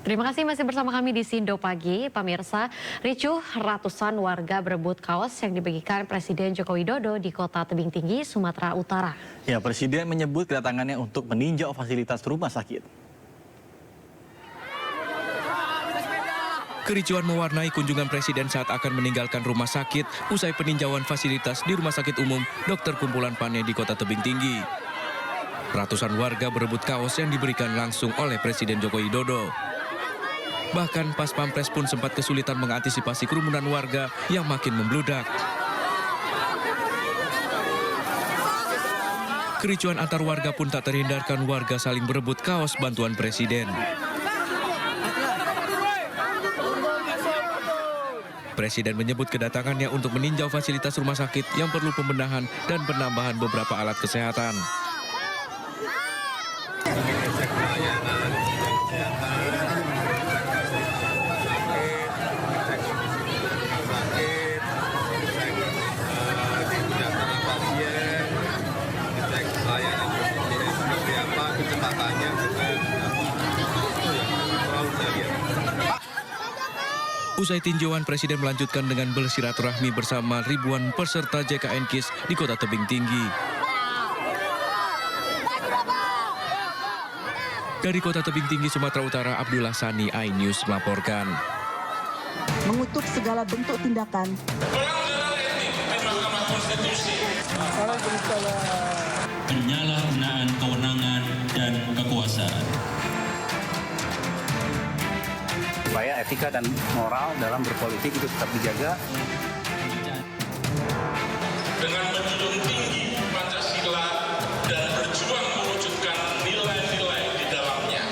Terima kasih masih bersama kami di Sindo Pagi. Pemirsa, ricuh ratusan warga berebut kaos yang dibagikan Presiden Joko Widodo di Kota Tebing Tinggi, Sumatera Utara. Ya, Presiden menyebut kedatangannya untuk meninjau fasilitas rumah sakit. Kericuhan mewarnai kunjungan Presiden saat akan meninggalkan rumah sakit usai peninjauan fasilitas di Rumah Sakit Umum Dr. Kumpulan Pane di Kota Tebing Tinggi. Ratusan warga berebut kaos yang diberikan langsung oleh Presiden Joko Widodo. Bahkan Pas Pampres pun sempat kesulitan mengantisipasi kerumunan warga yang makin membludak. Kericuhan antar warga pun tak terhindarkan, warga saling berebut kaos bantuan Presiden. Presiden menyebut kedatangannya untuk meninjau fasilitas rumah sakit yang perlu pembenahan dan penambahan beberapa alat kesehatan. Usai tinjauan, Presiden melanjutkan dengan bersilaturahmi bersama ribuan peserta JKN KIS di Kota Tebing Tinggi. Dari Kota Tebing Tinggi, Sumatera Utara, Abdullah Sani, iNews melaporkan. Mengutuk segala bentuk tindakan penyalahgunaan kewenangan dan kekuasaan. Supaya etika dan moral dalam berpolitik itu tetap dijaga. Dengan menjunjung tinggi Pancasila dan berjuang mewujudkan nilai-nilai di dalamnya.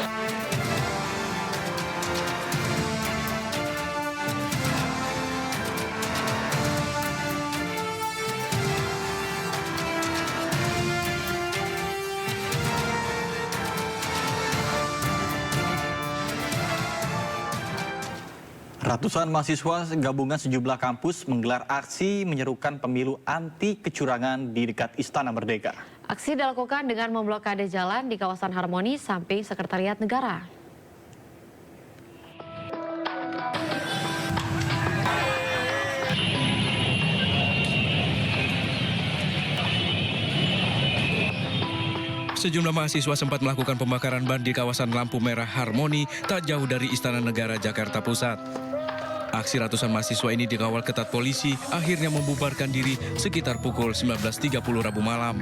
Ratusan mahasiswa gabungan sejumlah kampus menggelar aksi menyerukan pemilu anti kecurangan di dekat Istana Merdeka. Aksi dilakukan dengan memblokade jalan di kawasan Harmoni samping Sekretariat Negara. Sejumlah mahasiswa sempat melakukan pembakaran ban di kawasan lampu merah Harmoni tak jauh dari Istana Negara Jakarta Pusat. Aksi ratusan mahasiswa ini dikawal ketat polisi akhirnya membubarkan diri sekitar pukul 19.30 Rabu malam.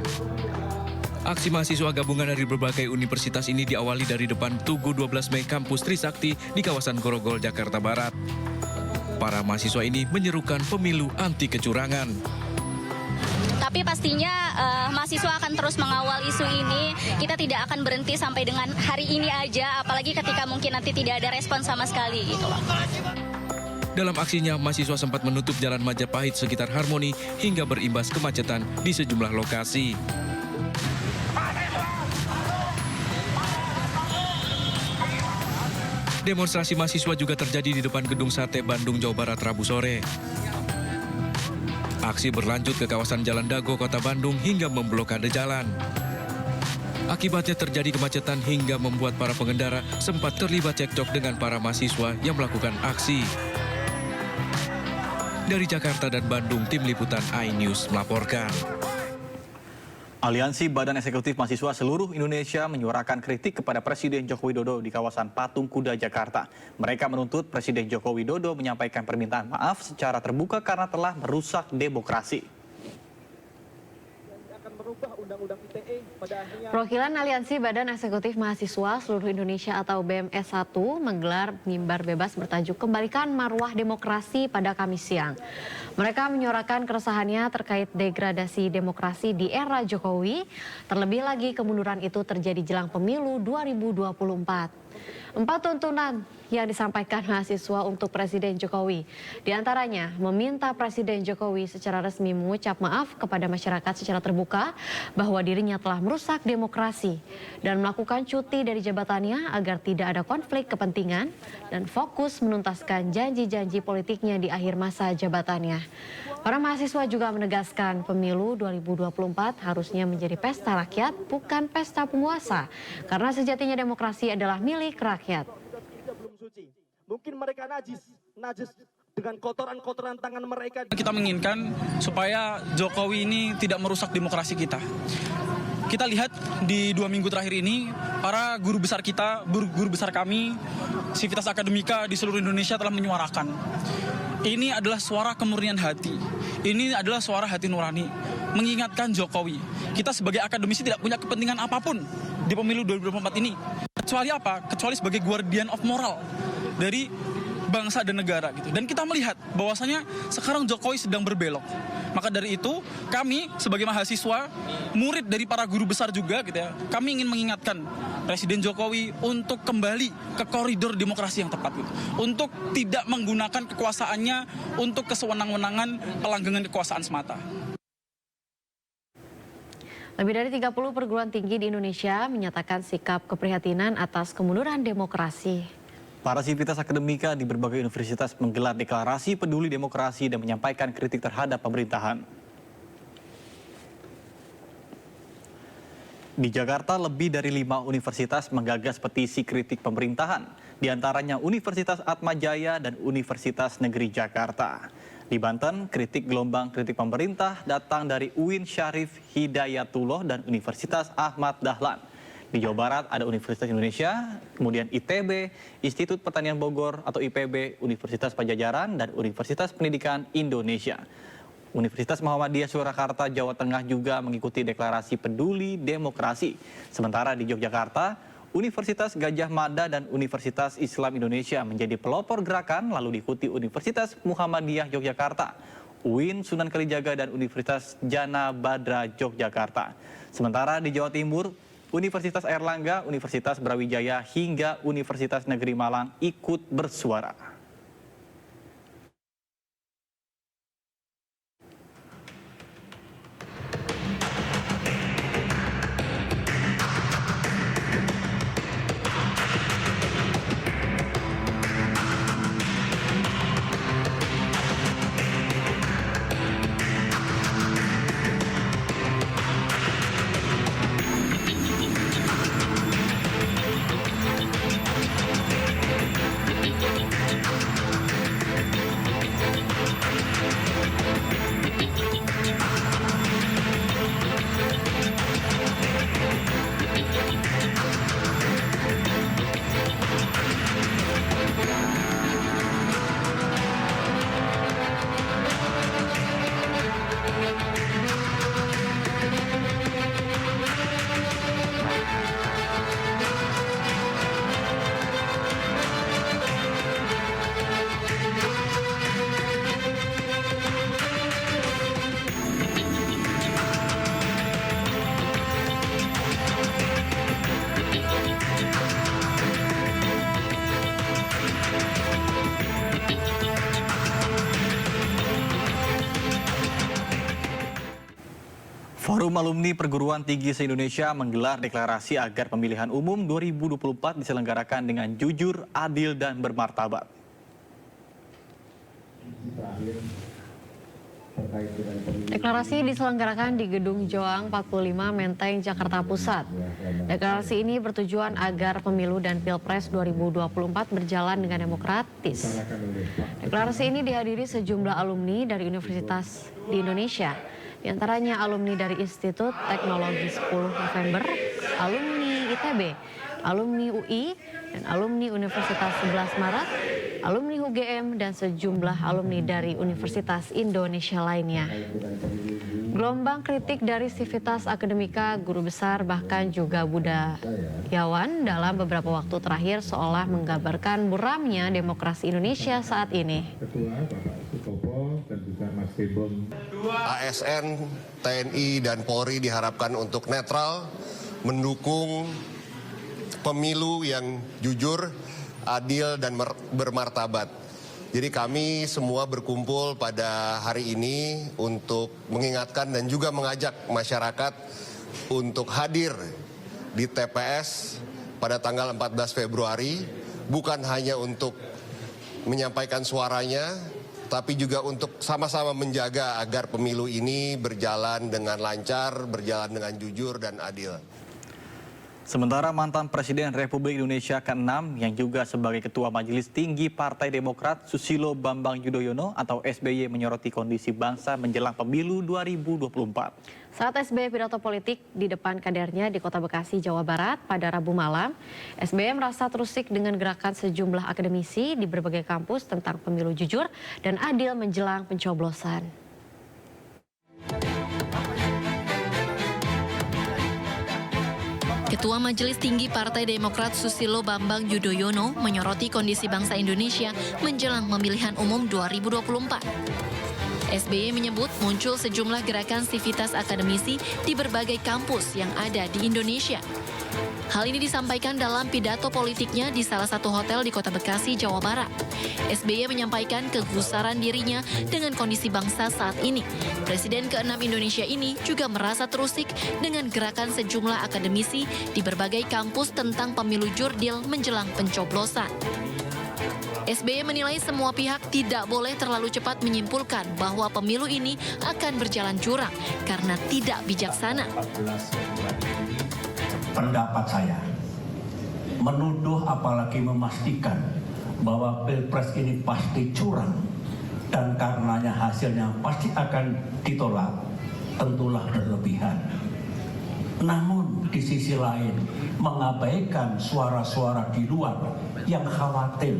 Aksi mahasiswa gabungan dari berbagai universitas ini diawali dari depan Tugu 12 Mei Kampus Trisakti di kawasan Grogol, Jakarta Barat. Para mahasiswa ini menyerukan pemilu anti kecurangan. Tapi pastinya mahasiswa akan terus mengawal isu ini. Kita tidak akan berhenti sampai dengan hari ini aja, apalagi ketika mungkin nanti tidak ada respon sama sekali gitu loh. Dalam aksinya, mahasiswa sempat menutup jalan Majapahit sekitar Harmoni hingga berimbas kemacetan di sejumlah lokasi. Demonstrasi mahasiswa juga terjadi di depan Gedung Sate Bandung, Jawa Barat, Rabu sore. Aksi berlanjut ke kawasan Jalan Dago, Kota Bandung hingga memblokade jalan. Akibatnya terjadi kemacetan hingga membuat para pengendara sempat terlibat cekcok dengan para mahasiswa yang melakukan aksi. Dari Jakarta dan Bandung, Tim Liputan iNews melaporkan. Aliansi Badan Eksekutif Mahasiswa Seluruh Indonesia menyuarakan kritik kepada Presiden Joko Widodo di kawasan Patung Kuda, Jakarta. Mereka menuntut Presiden Joko Widodo menyampaikan permintaan maaf secara terbuka karena telah merusak demokrasi. Perwakilan Aliansi Badan Eksekutif Mahasiswa Seluruh Indonesia atau BMS 1 menggelar mimbar bebas bertajuk Kembalikan Marwah Demokrasi pada Kamis siang. Mereka menyuarakan keresahannya terkait degradasi demokrasi di era Jokowi, terlebih lagi kemunduran itu terjadi jelang pemilu 2024. 4 tuntunan yang disampaikan mahasiswa untuk Presiden Jokowi. Di antaranya meminta Presiden Jokowi secara resmi mengucap maaf kepada masyarakat secara terbuka bahwa dirinya telah merusak demokrasi dan melakukan cuti dari jabatannya agar tidak ada konflik kepentingan dan fokus menuntaskan janji-janji politiknya di akhir masa jabatannya. Para mahasiswa juga menegaskan pemilu 2024 harusnya menjadi pesta rakyat, bukan pesta penguasa, karena sejatinya demokrasi adalah milik rakyat. suci. Mungkin mereka najis dengan kotoran-kotoran tangan mereka. Kita menginginkan supaya Jokowi ini tidak merusak demokrasi kita. Kita lihat di 2 minggu terakhir ini, para guru besar kita, guru besar kami, Sivitas Akademika di seluruh Indonesia telah menyuarakan. Ini adalah suara kemurnian hati. Ini adalah suara hati nurani. Mengingatkan Jokowi, kita sebagai akademisi tidak punya kepentingan apapun di pemilu 2024 ini. Kecuali apa? Kecuali sebagai guardian of moral dari bangsa dan negara gitu. Dan kita melihat bahwasanya sekarang Jokowi sedang berbelok. Maka dari itu kami sebagai mahasiswa, murid dari para guru besar juga gitu ya, kami ingin mengingatkan Presiden Jokowi untuk kembali ke koridor demokrasi yang tepat gitu. Untuk tidak menggunakan kekuasaannya untuk kesewenang-wenangan pelanggengan kekuasaan semata. Lebih dari 30 perguruan tinggi di Indonesia menyatakan sikap keprihatinan atas kemunduran demokrasi. Para sivitas akademika di berbagai universitas menggelar deklarasi peduli demokrasi dan menyampaikan kritik terhadap pemerintahan. Di Jakarta, lebih dari 5 universitas menggagas petisi kritik pemerintahan, di antaranya Universitas Atmajaya dan Universitas Negeri Jakarta. Di Banten, gelombang kritik pemerintah datang dari UIN Syarif Hidayatullah dan Universitas Ahmad Dahlan. Di Jawa Barat ada Universitas Indonesia, kemudian ITB, Institut Pertanian Bogor atau IPB, Universitas Pajajaran, dan Universitas Pendidikan Indonesia. Universitas Muhammadiyah Surakarta, Jawa Tengah juga mengikuti deklarasi peduli demokrasi. Sementara di Yogyakarta, Universitas Gajah Mada dan Universitas Islam Indonesia menjadi pelopor gerakan, lalu diikuti Universitas Muhammadiyah Yogyakarta, UIN Sunan Kalijaga, dan Universitas Jana Badra Yogyakarta. Sementara di Jawa Timur, Universitas Airlangga, Universitas Brawijaya, hingga Universitas Negeri Malang ikut bersuara. Forum Alumni Perguruan Tinggi se-Indonesia menggelar deklarasi agar pemilihan umum 2024 diselenggarakan dengan jujur, adil, dan bermartabat. Deklarasi diselenggarakan di Gedung Joang 45 Menteng, Jakarta Pusat. Deklarasi ini bertujuan agar pemilu dan Pilpres 2024 berjalan dengan demokratis. Deklarasi ini dihadiri sejumlah alumni dari universitas di Indonesia, di antaranya alumni dari Institut Teknologi 10 November, alumni ITB, alumni UI, dan alumni Universitas 11 Maret, alumni UGM, dan sejumlah alumni dari Universitas Indonesia lainnya. Gelombang kritik dari Sivitas Akademika, guru besar, bahkan juga budayawan dalam beberapa waktu terakhir seolah menggambarkan buramnya demokrasi Indonesia saat ini. ASN, TNI, dan Polri diharapkan untuk netral, mendukung pemilu yang jujur, adil, dan bermartabat. Jadi kami semua berkumpul pada hari ini untuk mengingatkan dan juga mengajak masyarakat untuk hadir di TPS pada tanggal 14 Februari, bukan hanya untuk menyampaikan suaranya, tapi juga untuk sama-sama menjaga agar pemilu ini berjalan dengan lancar, berjalan dengan jujur dan adil. Sementara mantan Presiden Republik Indonesia ke-6 yang juga sebagai Ketua Majelis Tinggi Partai Demokrat Susilo Bambang Yudhoyono atau SBY menyoroti kondisi bangsa menjelang pemilu 2024. Saat SBY pidato politik di depan kadernya di Kota Bekasi, Jawa Barat pada Rabu malam, SBY merasa terusik dengan gerakan sejumlah akademisi di berbagai kampus tentang pemilu jujur dan adil menjelang pencoblosan. Ketua Majelis Tinggi Partai Demokrat Susilo Bambang Yudhoyono menyoroti kondisi bangsa Indonesia menjelang pemilihan umum 2024. SBY menyebut muncul sejumlah gerakan sivitas akademisi di berbagai kampus yang ada di Indonesia. Hal ini disampaikan dalam pidato politiknya di salah satu hotel di Kota Bekasi, Jawa Barat. SBY menyampaikan kegusaran dirinya dengan kondisi bangsa saat ini. Presiden ke-6 Indonesia ini juga merasa terusik dengan gerakan sejumlah akademisi di berbagai kampus tentang pemilu jurdil menjelang pencoblosan. SBY menilai semua pihak tidak boleh terlalu cepat menyimpulkan bahwa pemilu ini akan berjalan curang karena tidak bijaksana. Pendapat saya, menuduh apalagi memastikan bahwa Pilpres ini pasti curang dan karenanya hasilnya pasti akan ditolak, tentulah berlebihan. Namun di sisi lain, mengabaikan suara-suara di luar yang khawatir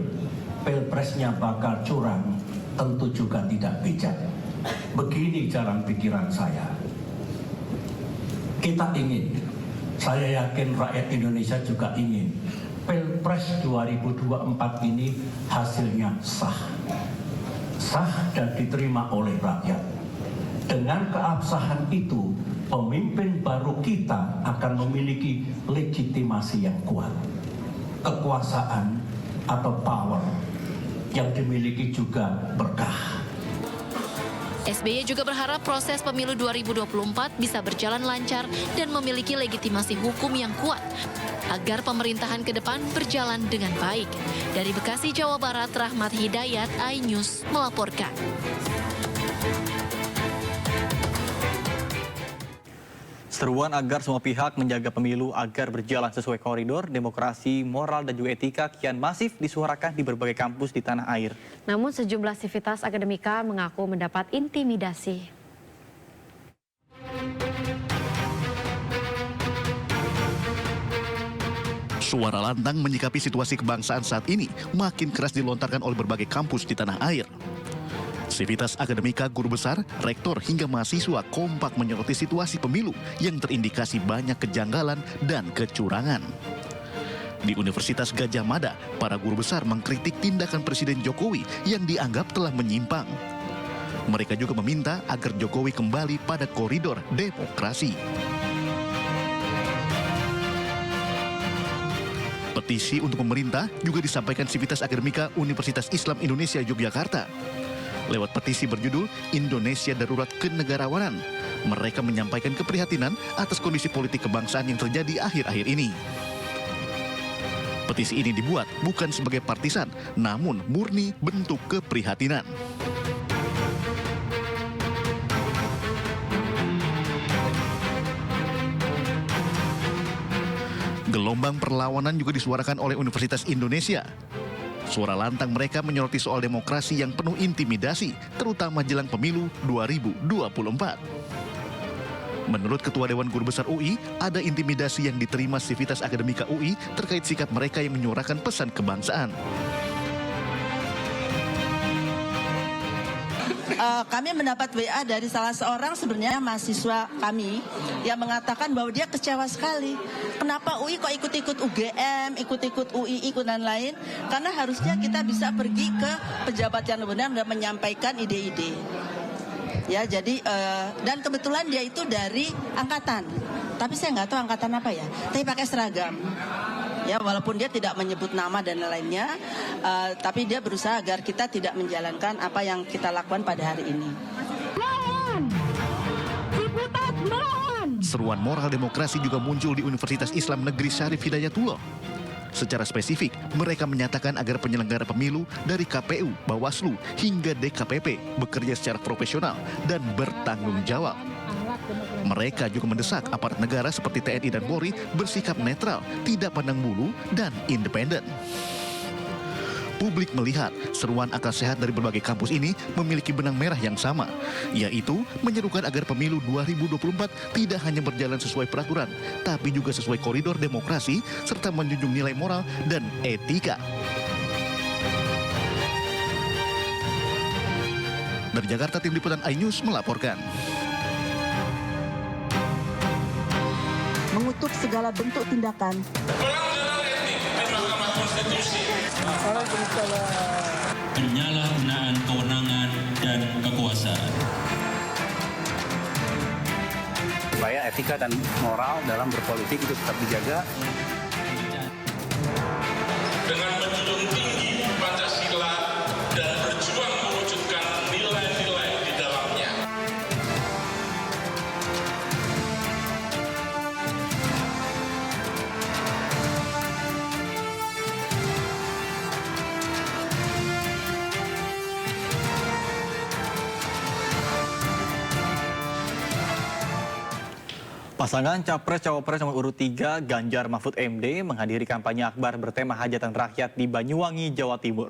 Pilpresnya bakal curang, tentu juga tidak bijak. Begini jalan pikiran saya. Kita ingin, saya yakin rakyat Indonesia juga ingin, Pilpres 2024 ini hasilnya sah. Sah dan diterima oleh rakyat. Dengan keabsahan itu, pemimpin baru kita akan memiliki legitimasi yang kuat. Kekuasaan atau power yang dimiliki juga berkah. SBY juga berharap proses pemilu 2024 bisa berjalan lancar dan memiliki legitimasi hukum yang kuat agar pemerintahan ke depan berjalan dengan baik. Dari Bekasi, Jawa Barat, Rahmat Hidayat, iNews melaporkan. Seruan agar semua pihak menjaga pemilu agar berjalan sesuai koridor demokrasi, moral, dan juga etika kian masif disuarakan di berbagai kampus di tanah air. Namun sejumlah sivitas akademika mengaku mendapat intimidasi. Suara lantang menyikapi situasi kebangsaan saat ini makin keras dilontarkan oleh berbagai kampus di tanah air. Sivitas akademika, guru besar, rektor hingga mahasiswa kompak menyoroti situasi pemilu yang terindikasi banyak kejanggalan dan kecurangan. Di Universitas Gadjah Mada, para guru besar mengkritik tindakan Presiden Jokowi yang dianggap telah menyimpang. Mereka juga meminta agar Jokowi kembali pada koridor demokrasi. Petisi untuk pemerintah juga disampaikan Sivitas Akademika Universitas Islam Indonesia Yogyakarta. Lewat petisi berjudul Indonesia Darurat Kenegarawanan, mereka menyampaikan keprihatinan atas kondisi politik kebangsaan yang terjadi akhir-akhir ini. Petisi ini dibuat bukan sebagai partisan, namun murni bentuk keprihatinan. Gelombang perlawanan juga disuarakan oleh Universitas Indonesia. Suara lantang mereka menyoroti soal demokrasi yang penuh intimidasi, terutama jelang pemilu 2024. Menurut Ketua Dewan Guru Besar UI, ada intimidasi yang diterima Sivitas Akademika UI terkait sikap mereka yang menyuarakan pesan kebangsaan. Kami mendapat WA dari salah seorang sebenarnya mahasiswa kami yang mengatakan bahwa dia kecewa sekali. Kenapa UI kok ikut-ikut UGM, ikut-ikut UI, ikut dan lain? Karena harusnya kita bisa pergi ke pejabat yang benar dan menyampaikan ide-ide. Ya, jadi dan kebetulan dia itu dari angkatan. Tapi saya nggak tahu angkatan apa ya. Tapi pakai seragam. Ya, walaupun dia tidak menyebut nama dan lainnya, tapi dia berusaha agar kita tidak menjalankan apa yang kita lakukan pada hari ini. Seruan moral demokrasi juga muncul di Universitas Islam Negeri Syarif Hidayatullah. Secara spesifik, mereka menyatakan agar penyelenggara pemilu dari KPU, Bawaslu, hingga DKPP bekerja secara profesional dan bertanggung jawab. Mereka juga mendesak aparat negara seperti TNI dan Polri bersikap netral, tidak pandang bulu, dan independen. Publik melihat seruan akal sehat dari berbagai kampus ini memiliki benang merah yang sama, yaitu menyerukan agar pemilu 2024 tidak hanya berjalan sesuai peraturan, tapi juga sesuai koridor demokrasi, serta menjunjung nilai moral dan etika. Dari Jakarta, tim liputan iNews melaporkan. Mengutuk segala bentuk tindakan penyalahgunaan kewenangan dan kekuasaan. Supaya etika dan moral dalam berpolitik itu tetap dijaga. Dengan menjunjung tinggi Pancasila dan berjuang mewujudkan nilai-nilai di dalamnya. Pasangan Capres-Cawapres nomor urut 3 Ganjar Mahfud MD menghadiri kampanye akbar bertema hajatan rakyat di Banyuwangi, Jawa Timur.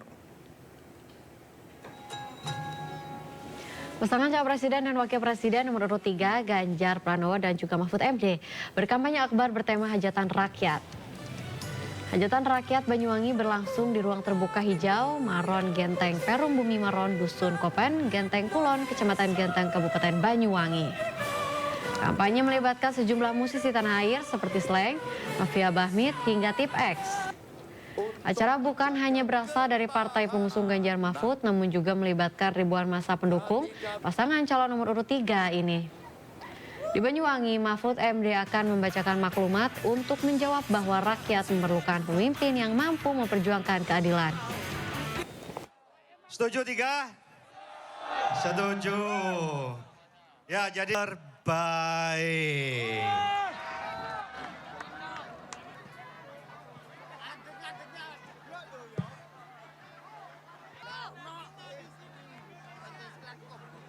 Pasangan calon presiden dan wakil presiden nomor urut 3 Ganjar Pranowo dan juga Mahfud MD berkampanye akbar bertema hajatan rakyat. Hajatan rakyat Banyuwangi berlangsung di ruang terbuka hijau Maron Genteng Perum Bumi Maron Dusun Kopen Genteng Kulon Kecamatan Genteng Kabupaten Banyuwangi. Kampanye melibatkan sejumlah musisi tanah air seperti Slank, Mafia Bahmit hingga Tip X. Acara bukan hanya berasal dari partai pengusung Ganjar Mahfud, namun juga melibatkan ribuan massa pendukung pasangan calon nomor urut 3 ini. Di Banyuwangi, Mahfud MD akan membacakan maklumat untuk menjawab bahwa rakyat memerlukan pemimpin yang mampu memperjuangkan keadilan. Setuju 3? Setuju. Ya, jadi terbaik.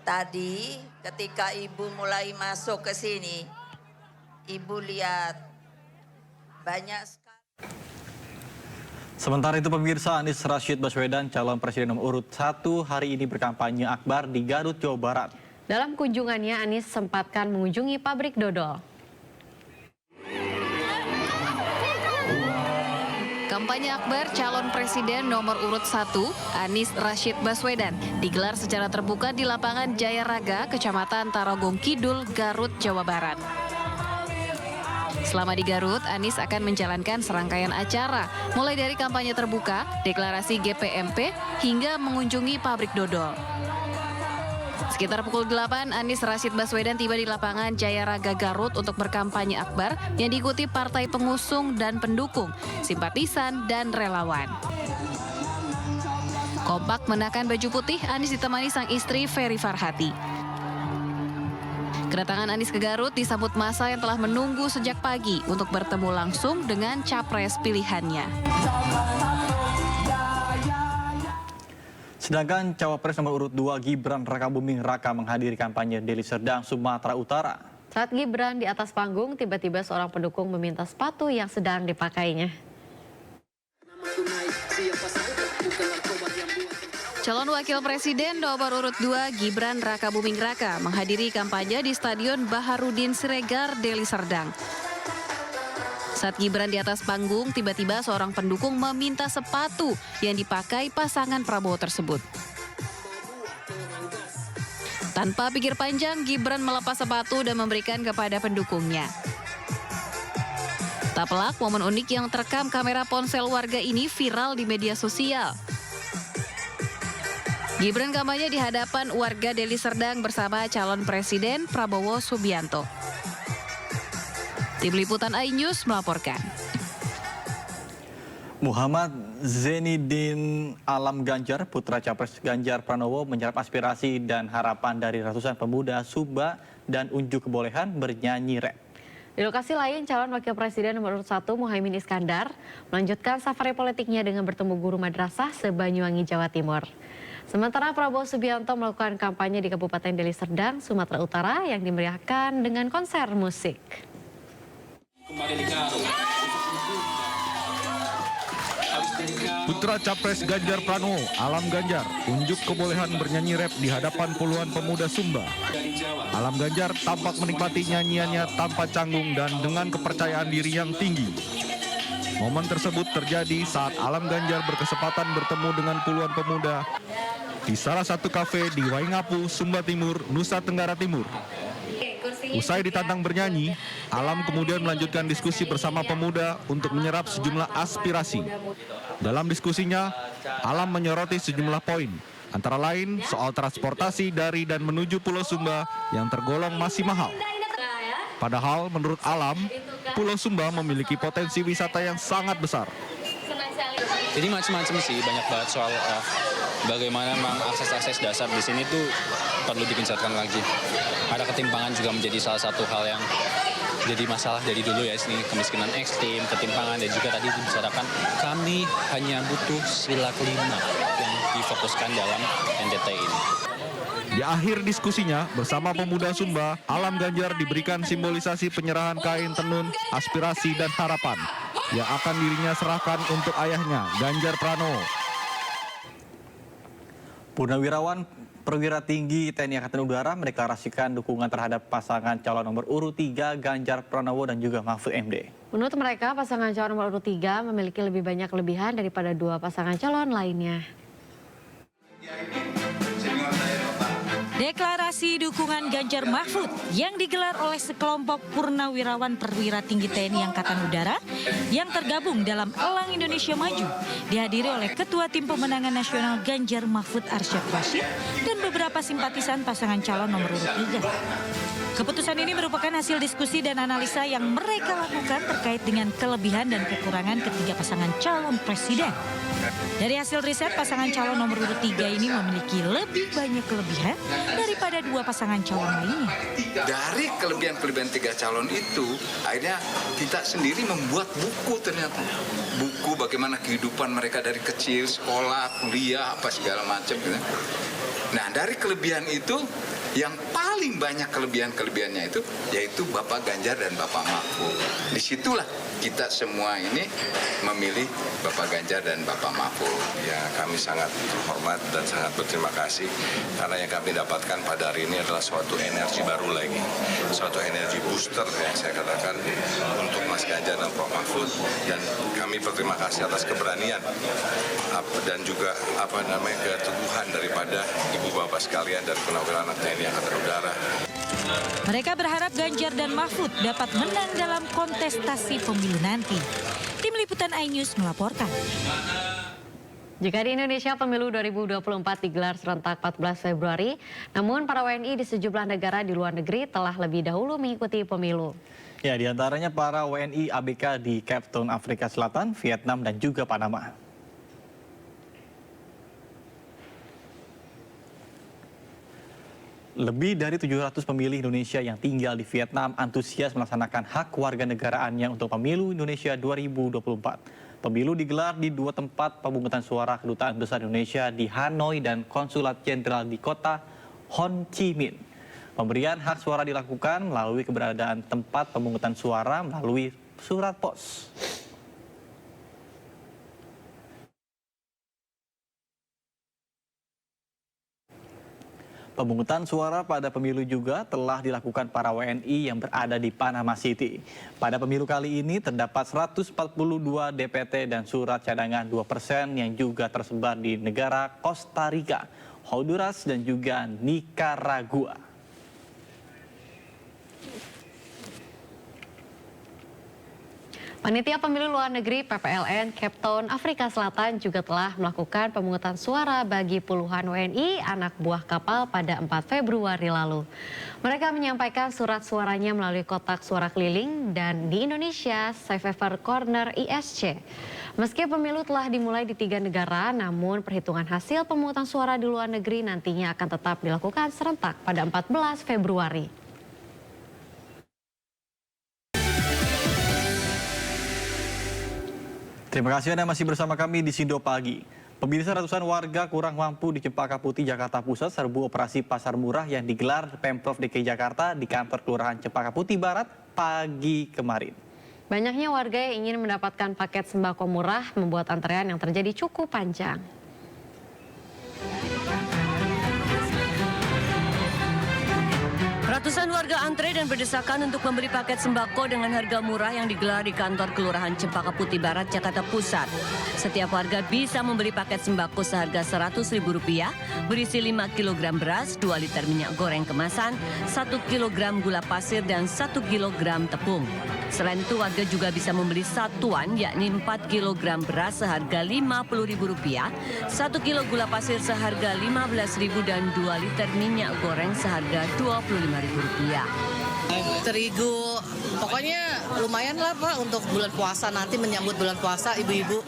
Tadi ketika Ibu mulai masuk ke sini, Ibu lihat banyak sekali. Sementara itu pemirsa, Anies Rashid Baswedan calon presiden nomor urut 1 hari ini berkampanye akbar di Garut, Jawa Barat. Dalam kunjungannya, Anies sempatkan mengunjungi pabrik dodol. Kampanye akbar calon presiden nomor urut 1, Anies Rashid Baswedan, digelar secara terbuka di lapangan Jaya Raga, Kecamatan Tarogong Kidul, Garut, Jawa Barat. Selama di Garut, Anies akan menjalankan serangkaian acara, mulai dari kampanye terbuka, deklarasi GPMP, hingga mengunjungi pabrik dodol. Sekitar pukul 8, Anies Rashid Baswedan tiba di lapangan Jaya Raga Garut untuk berkampanye akbar yang diikuti partai pengusung dan pendukung, simpatisan, dan relawan. Kompak mengenakan baju putih, Anies ditemani sang istri Ferry Farhati. Kedatangan Anies ke Garut disambut massa yang telah menunggu sejak pagi untuk bertemu langsung dengan capres pilihannya. Sedangkan Cawapres nomor urut 2 Gibran Rakabuming Raka menghadiri kampanye Deli Serdang, Sumatera Utara. Saat Gibran di atas panggung, tiba-tiba seorang pendukung meminta sepatu yang sedang dipakainya. Calon Wakil Presiden nomor urut 2 Gibran Rakabuming Raka menghadiri kampanye di Stadion Baharudin Siregar, Deli Serdang. Saat Gibran di atas panggung, tiba-tiba seorang pendukung meminta sepatu yang dipakai pasangan Prabowo tersebut. Tanpa pikir panjang, Gibran melepas sepatu dan memberikan kepada pendukungnya. Tak pelak, momen unik yang terekam kamera ponsel warga ini viral di media sosial. Gibran kampanye di hadapan warga Deli Serdang bersama calon presiden Prabowo Subianto. Tim Liputan iNews melaporkan. Muhammad Zainuddin Alam Ganjar, putra Capres Ganjar Pranowo, menyerap aspirasi dan harapan dari ratusan pemuda Sumba dan unjuk kebolehan bernyanyi rap. Di lokasi lain, calon wakil presiden nomor urut 1 Muhaimin Iskandar melanjutkan safari politiknya dengan bertemu guru madrasah se-Banyuwangi, Jawa Timur. Sementara Prabowo Subianto melakukan kampanye di Kabupaten Deli Serdang, Sumatera Utara yang dimeriahkan dengan konser musik. Putra Capres Ganjar Pranowo, Alam Ganjar, unjuk kebolehan bernyanyi rap di hadapan puluhan pemuda Sumba. Alam Ganjar tampak menikmati nyanyiannya tanpa canggung dan dengan kepercayaan diri yang tinggi. Momen tersebut terjadi saat Alam Ganjar berkesempatan bertemu dengan puluhan pemuda di salah satu kafe di Waingapu, Sumba Timur, Nusa Tenggara Timur. Usai ditantang bernyanyi, Alam kemudian melanjutkan diskusi bersama pemuda untuk menyerap sejumlah aspirasi. Dalam diskusinya, Alam menyoroti sejumlah poin, antara lain soal transportasi dari dan menuju Pulau Sumba yang tergolong masih mahal. Padahal menurut Alam, Pulau Sumba memiliki potensi wisata yang sangat besar. Jadi macam-macam sih, banyak banget soal bagaimana memang akses dasar di sini tuh perlu digencarkan lagi. Ada ketimpangan juga menjadi salah satu hal yang jadi masalah dari dulu ya, sini kemiskinan ekstrim, ketimpangan, dan juga tadi dibicarakan kami hanya butuh sila kelima yang difokuskan dalam NDT ini. Di akhir diskusinya, bersama pemuda Sumba, Alam Ganjar diberikan simbolisasi penyerahan kain tenun, aspirasi dan harapan yang akan dirinya serahkan untuk ayahnya, Ganjar Pranowo. Purnawirawan Perwira Tinggi TNI Angkatan Udara mendeklarasikan dukungan terhadap pasangan calon nomor urut 3 Ganjar Pranowo dan juga Mahfud MD. Menurut mereka, pasangan calon nomor urut 3 memiliki lebih banyak kelebihan daripada dua pasangan calon lainnya. Deklarasi dukungan Ganjar Mahfud yang digelar oleh sekelompok purnawirawan perwira tinggi TNI Angkatan Udara yang tergabung dalam Elang Indonesia Maju dihadiri oleh Ketua Tim Pemenangan Nasional Ganjar Mahfud Arsyad Rashid dan beberapa simpatisan pasangan calon nomor urut 3. Keputusan ini merupakan hasil diskusi dan analisa yang mereka lakukan terkait dengan kelebihan dan kekurangan ketiga pasangan calon presiden. Dari hasil riset, pasangan calon nomor urut 3 ini memiliki lebih banyak kelebihan daripada dua pasangan calon lainnya. Dari kelebihan-kelebihan tiga calon itu, akhirnya kita sendiri membuat buku ternyata. Buku bagaimana kehidupan mereka dari kecil, sekolah, kuliah, apa segala macam. Gitu. Nah, dari kelebihan itu, yang paling banyak kelebihan-kelebihannya itu, yaitu Bapak Ganjar dan Bapak Mahfud. Disitulah kita semua ini memilih Bapak Ganjar dan Bapak Mahfud. Ya, kami sangat hormat dan sangat berterima kasih karena yang kami dapatkan pada hari ini adalah suatu energi baru lagi, suatu energi booster yang saya katakan untuk Mas Ganjar dan Pak Mahfud, dan kami berterima kasih atas keberanian dan juga keteguhan daripada ibu bapak sekalian dan purnawirawan TNI Angkatan Udara. Mereka berharap Ganjar dan Mahfud dapat menang dalam kontestasi pemilu nanti. Tim Liputan iNews melaporkan. Jika di Indonesia pemilu 2024 digelar serentak 14 Februari, namun para WNI di sejumlah negara di luar negeri telah lebih dahulu mengikuti pemilu. Ya, diantaranya para WNI ABK di Cape Town, Afrika Selatan, Vietnam, dan juga Panama. Lebih dari 700 pemilih Indonesia yang tinggal di Vietnam antusias melaksanakan hak warga negaraannya untuk pemilu Indonesia 2024. Pemilu digelar di dua tempat pemungutan suara Kedutaan Besar Indonesia di Hanoi dan Konsulat Jenderal di kota Ho Chi Minh. Pemberian hak suara dilakukan melalui keberadaan tempat pemungutan suara melalui surat pos. Pemungutan suara pada pemilu juga telah dilakukan para WNI yang berada di Panama City. Pada pemilu kali ini terdapat 142 DPT dan surat cadangan 2% yang juga tersebar di negara Costa Rica, Honduras, dan juga Nicaragua. Panitia Pemilu Luar Negeri PPLN Cape Town, Afrika Selatan juga telah melakukan pemungutan suara bagi puluhan WNI anak buah kapal pada 4 Februari lalu. Mereka menyampaikan surat suaranya melalui kotak suara keliling dan di Indonesia Safe Haven Corner ISC. Meski pemilu telah dimulai di 3 negara, namun perhitungan hasil pemungutan suara di luar negeri nantinya akan tetap dilakukan serentak pada 14 Februari. Terima kasih Anda masih bersama kami di Sindo Pagi. Pemirsa, ratusan warga kurang mampu di Cempaka Putih, Jakarta Pusat serbu operasi pasar murah yang digelar Pemprov DKI Jakarta di kantor Kelurahan Cempaka Putih Barat pagi kemarin. Banyaknya warga yang ingin mendapatkan paket sembako murah membuat antrean yang terjadi cukup panjang. Ratusan warga antre dan berdesakan untuk membeli paket sembako dengan harga murah yang digelar di kantor Kelurahan Cempaka Putih Barat, Jakarta Pusat. Setiap warga bisa membeli paket sembako seharga Rp100.000 berisi 5 kg beras, 2 liter minyak goreng kemasan, 1 kg gula pasir, dan 1 kg tepung. Selain itu, warga juga bisa membeli satuan yakni 4 kg beras seharga Rp50.000, 1 kg gula pasir seharga Rp15.000, dan 2 liter minyak goreng seharga Rp25.000. Terigu, pokoknya lumayan lah Pak untuk bulan puasa nanti, menyambut bulan puasa ibu-ibu.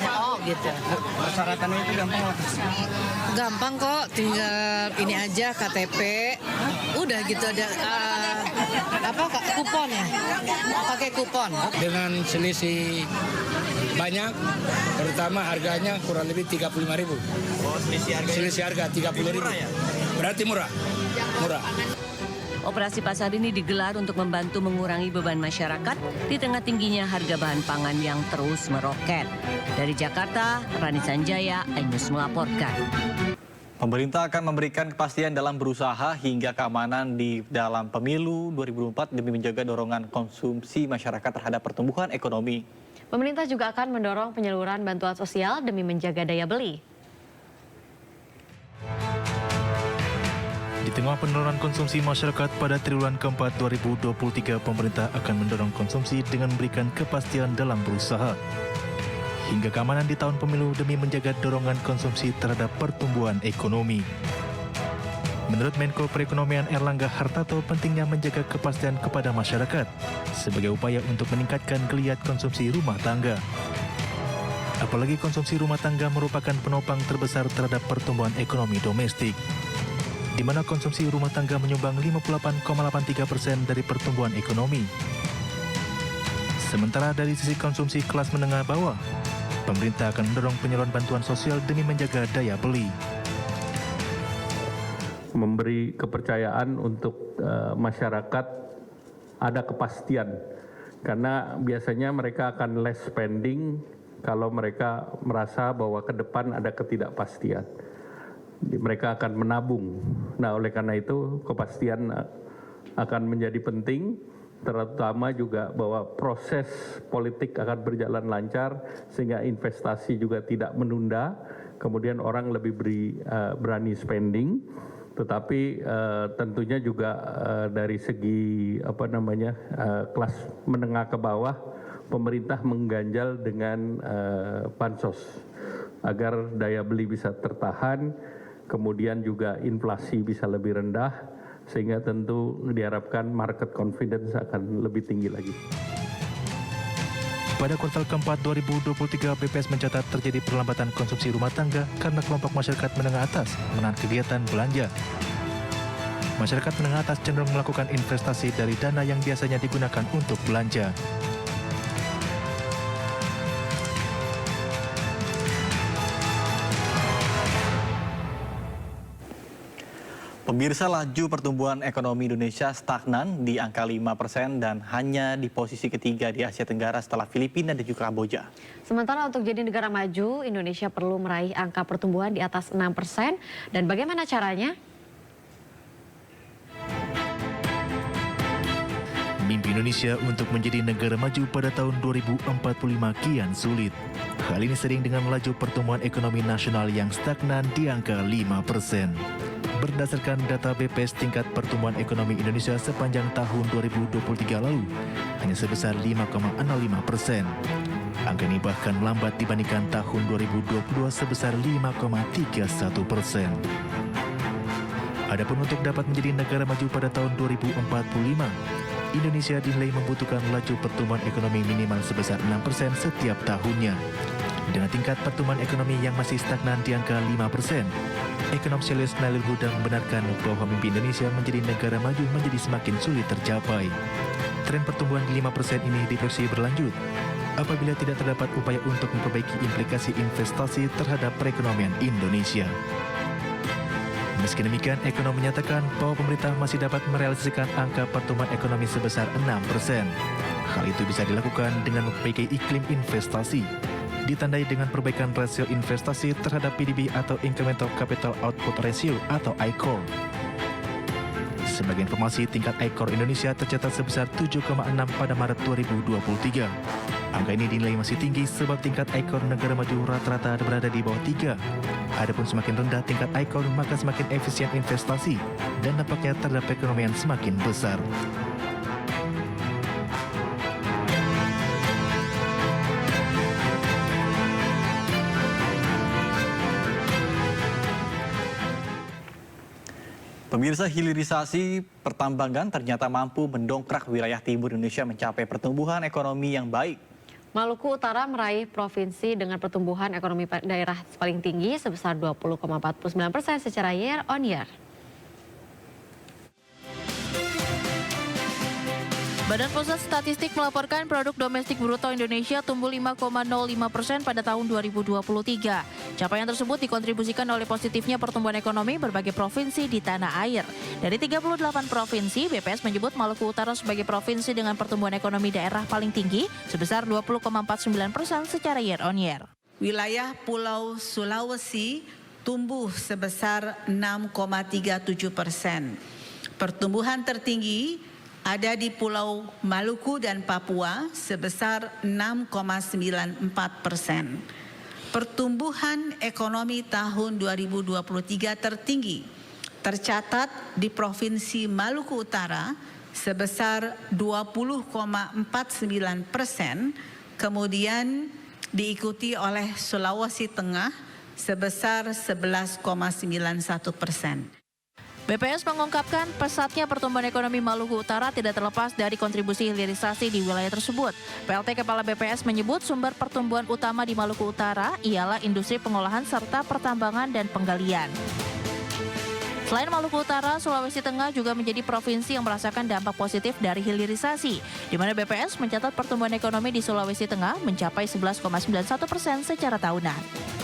Oh gitu. Persyaratannya itu gampang lah. Gampang kok, tinggal ini aja KTP, udah gitu ada kupon ya, pakai kupon. Dengan selisih banyak, terutama harganya kurang lebih 35.000. Oh, selisih harga 30.000. Ya? Berarti murah. Operasi pasar ini digelar untuk membantu mengurangi beban masyarakat di tengah tingginya harga bahan pangan yang terus meroket. Dari Jakarta, Rani Sanjaya, iNews melaporkan. Pemerintah akan memberikan kepastian dalam berusaha hingga keamanan di dalam pemilu 2024 demi menjaga dorongan konsumsi masyarakat terhadap pertumbuhan ekonomi. Pemerintah juga akan mendorong penyaluran bantuan sosial demi menjaga daya beli. Di tengah penurunan konsumsi masyarakat pada triwulan keempat 2023, pemerintah akan mendorong konsumsi dengan memberikan kepastian dalam berusaha hingga keamanan di tahun pemilu demi menjaga dorongan konsumsi terhadap pertumbuhan ekonomi. Menurut Menko Perekonomian Erlangga Hartarto, pentingnya menjaga kepastian kepada masyarakat sebagai upaya untuk meningkatkan geliat konsumsi rumah tangga. Apalagi konsumsi rumah tangga merupakan penopang terbesar terhadap pertumbuhan ekonomi domestik, di mana konsumsi rumah tangga menyumbang 58,83% dari pertumbuhan ekonomi. Sementara dari sisi konsumsi kelas menengah bawah, pemerintah akan mendorong penyaluran bantuan sosial demi menjaga daya beli. Memberi kepercayaan untuk masyarakat ada kepastian, karena biasanya mereka akan less spending kalau mereka merasa bahwa ke depan ada ketidakpastian. Mereka akan menabung. Nah, oleh karena itu kepastian akan menjadi penting, terutama juga bahwa proses politik akan berjalan lancar sehingga investasi juga tidak menunda, kemudian orang lebih berani spending, tetapi tentunya juga dari segi kelas menengah ke bawah, pemerintah mengganjal dengan bansos agar daya beli bisa tertahan, kemudian juga inflasi bisa lebih rendah, sehingga tentu diharapkan market confidence akan lebih tinggi lagi. Pada kuartal keempat 2023, BPS mencatat terjadi perlambatan konsumsi rumah tangga karena kelompok masyarakat menengah atas menahan kegiatan belanja. Masyarakat menengah atas cenderung melakukan investasi dari dana yang biasanya digunakan untuk belanja. Pemirsa, laju pertumbuhan ekonomi Indonesia stagnan di angka 5% dan hanya di posisi ketiga di Asia Tenggara setelah Filipina dan juga Kamboja. Sementara untuk jadi negara maju, Indonesia perlu meraih angka pertumbuhan di atas 6%. Dan bagaimana caranya? Mimpi Indonesia untuk menjadi negara maju pada tahun 2045 kian sulit. Hal ini sering dengan laju pertumbuhan ekonomi nasional yang stagnan di angka 5%. Berdasarkan data BPS, tingkat pertumbuhan ekonomi Indonesia sepanjang tahun 2023 lalu hanya sebesar 5,05%. Angka ini bahkan melambat dibandingkan tahun 2022 sebesar 5,31%. Adapun untuk dapat menjadi negara maju pada tahun 2045, Indonesia dinilai membutuhkan laju pertumbuhan ekonomi minimal sebesar 6% setiap tahunnya. Dengan tingkat pertumbuhan ekonomi yang masih stagnan di angka 5%, ekonom Selius Nailul Huda membenarkan bahwa mimpi Indonesia menjadi negara maju menjadi semakin sulit tercapai. Tren pertumbuhan di 5% ini diproyeksi berlanjut apabila tidak terdapat upaya untuk memperbaiki implikasi investasi terhadap perekonomian Indonesia. Meski demikian, ekonom menyatakan bahwa pemerintah masih dapat merealisasikan angka pertumbuhan ekonomi sebesar 6%. Hal itu bisa dilakukan dengan memperbaiki iklim investasi, ditandai dengan perbaikan rasio investasi terhadap PDB atau Incremental Capital Output Ratio atau ICOR. Sebagai informasi, tingkat ICOR Indonesia tercatat sebesar 7,6 pada Maret 2023. Angka ini dinilai masih tinggi sebab tingkat ICOR negara maju rata-rata berada di bawah 3. Adapun semakin rendah tingkat ICOR, maka semakin efisien investasi dan dampaknya terhadap perekonomian semakin besar. Pemirsa, hilirisasi pertambangan ternyata mampu mendongkrak wilayah timur Indonesia mencapai pertumbuhan ekonomi yang baik. Maluku Utara meraih provinsi dengan pertumbuhan ekonomi daerah paling tinggi sebesar 20,49% secara year on year. Badan Pusat Statistik melaporkan produk domestik bruto Indonesia tumbuh 5,05% pada tahun 2023. Capaian tersebut dikontribusikan oleh positifnya pertumbuhan ekonomi berbagai provinsi di tanah air. Dari 38 provinsi, BPS menyebut Maluku Utara sebagai provinsi dengan pertumbuhan ekonomi daerah paling tinggi sebesar 20,49% secara year on year. Wilayah Pulau Sulawesi tumbuh sebesar 6,37%. Pertumbuhan tertinggi ada di Pulau Maluku dan Papua sebesar 6,94%. Pertumbuhan ekonomi tahun 2023 tertinggi tercatat di Provinsi Maluku Utara sebesar 20,49%, kemudian diikuti oleh Sulawesi Tengah sebesar 11,91%. BPS mengungkapkan pesatnya pertumbuhan ekonomi Maluku Utara tidak terlepas dari kontribusi hilirisasi di wilayah tersebut. PLT Kepala BPS menyebut sumber pertumbuhan utama di Maluku Utara ialah industri pengolahan serta pertambangan dan penggalian. Selain Maluku Utara, Sulawesi Tengah juga menjadi provinsi yang merasakan dampak positif dari hilirisasi, di mana BPS mencatat pertumbuhan ekonomi di Sulawesi Tengah mencapai 11,91% secara tahunan.